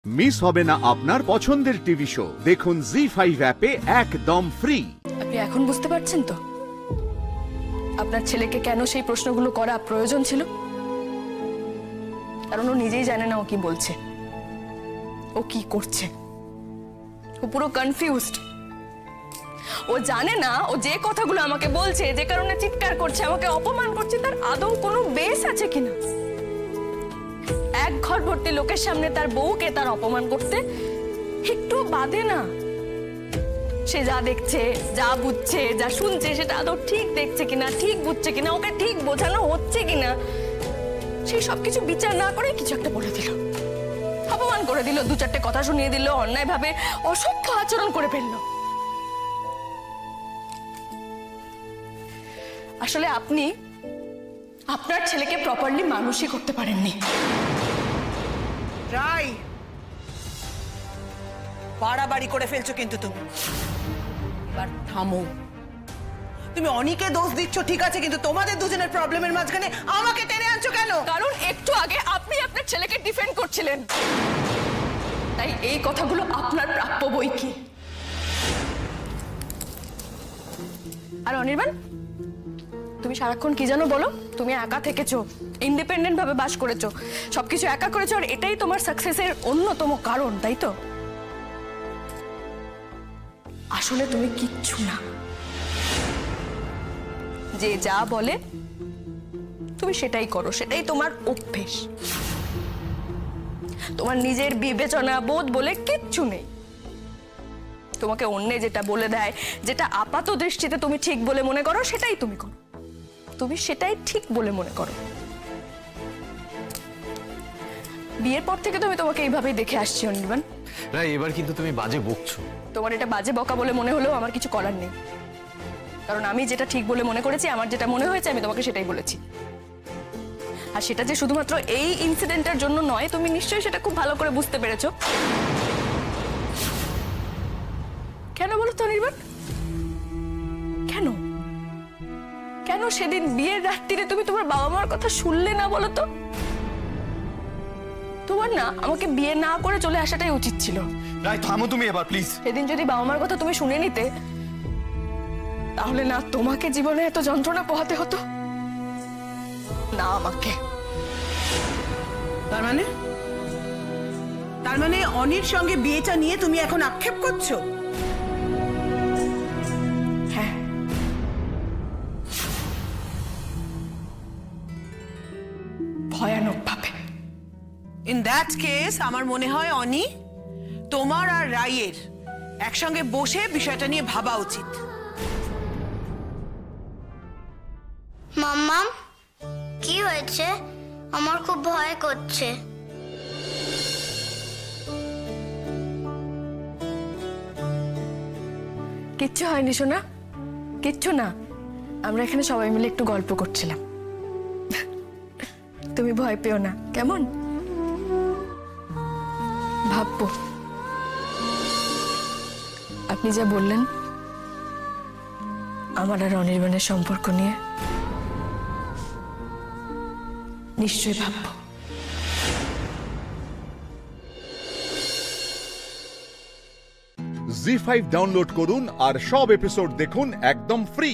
Miss হবে না আপনার পছন্দের টিভি শো। দেখুন জি5 অ্যাপে একদম ফ্রি। আপনি এখন বুঝতে পারছেন তো আপনার ছেলেকে কেন সেই প্রশ্নগুলো করা প্রয়োজন ছিল? কারণ ও নিজেই জানে না ও কি বলছে, ও কি করছে। ও পুরো কনফিউজড। ও জানে না ও যে কথাগুলো আমাকে বলছে, যে কারণে চিৎকার করছে, আমাকে অপমান করছে, তার আদৌ কোনো বেস আছে কিনা। এক ঘর ভর্তি লোকের সামনে তার বউকে তার অপমান করতে একটু বাধে না। সে যা দেখছে, যা বুঝছে, যা শুনছে সেটা আদৌ ঠিক দেখছে কিনা, ঠিক বুঝছে কিনা, ওকে ঠিক বোঝানো হচ্ছে কিনা, সেই সবকিছু বিচার না করে কিছু একটা বলে দিল, অপমান করে দিল, দু চারটে কথা শুনিয়ে দিল, অন্যায়ভাবে অসভ্য আচরণ করে ফেলল। আসলে আপনি আপনার ছেলেকে প্রপারলি মানুষই করতে পারেননি। রাই, বাড়াবাড়ি করে ফেলছো কিন্তু তুমি। এবার থামো। তুমি অনিকে দোষ দিচ্ছ ঠিক আছে, কিন্তু তোমাদের দুজনের প্রবলেমের মাঝখানে আমাকে টেনে আনছো কেন? কারণ একটু আগে আপনি আপনার ছেলেকে ডিফেন্ড করছিলেন, তাই এই কথাগুলো আপনার প্রাপ্য বই কি। আর অনির্বাণ, তুমি সারাক্ষণ কি জানো বলো? তুমি একা থেকেছো, ইন্ডিপেন্ডেন্ট ভাবে বাস করেছো, সবকিছু একা করেছো, আর এটাই তোমার সাকসেসের অন্যতম কারণ, তাই তো? আসলে তুমি কিচ্ছু না। যে যা বলে তুমি সেটাই করো, সেটাই তোমার অভ্যেস। তোমার নিজের বিবেচনা বোধ বলে কিচ্ছু নেই। তোমাকে অন্য যেটা বলে দেয়, যেটা আপাত দৃষ্টিতে তুমি ঠিক বলে মনে করো, সেটাই তুমি করো। তুমি সেটাই ঠিক বলে মনে করো। বিয়ের পর থেকে তুমি তোমাকে এইভাবেই দেখে আসছি অনির্বাণ। রাই, এবার কিন্তু তুমি বাজে বকছো। তোমার এটা বাজে বকা বলে মনে হলেও আমার কিছু করার নেই, কারণ আমি যেটা ঠিক বলে মনে করেছি, আমার যেটা মনে হয়েছে আমি তোমাকে সেটাই বলেছি। আর সেটা যে শুধুমাত্র এই ইনসিডেন্টের জন্য নয়, তুমি নিশ্চয়ই সেটা খুব ভালো করে বুঝতে পেরেছো। কেন বলো তো অনির্বাণ? কেন কেন সেদিন বিয়ের রাত্রিরে তুমি তোমার বাবা মার কথা শুনলে না বলো তো? তোমার না আমাকে বিয়ে না করে চলে আসাটাই উচিত ছিল। রাই, থামো তুমি এবার প্লিজ। সেদিন যদি বাবা মার কথা তুমি শুনে নিতে, তাহলে না তোমাকে জীবনে এত যন্ত্রণা পোহাতে হতো, না আমাকে। তার মানে অনির সঙ্গে বিয়েটা নিয়ে তুমি এখন আক্ষেপ করছো? হ্যাঁ, ভয়ানক ভাবে। ইন দ্যাট কেস আমার মনে হয় অনি, তোমার আর রাইয়ের একসঙ্গে বসে বিষয়টা নিয়ে ভাবা উচিত। মাম্মা, কি হয়েছে? আমার খুব ভয় করছে। কিচ্ছু হয়নি সোনা, কিচ্ছু না। আমরা এখানে সবাই মিলে একটু গল্প করছিলাম। তুমি ভয় পেও না, কেমন? ভাববো আপনি যা বললেন আমার আর অনির্বাণের সম্পর্ক নিয়ে, নিশ্চয়ই ভাববো। জি5 ডাউনলোড করুন আর সব এপিসোড দেখুন একদম ফ্রি।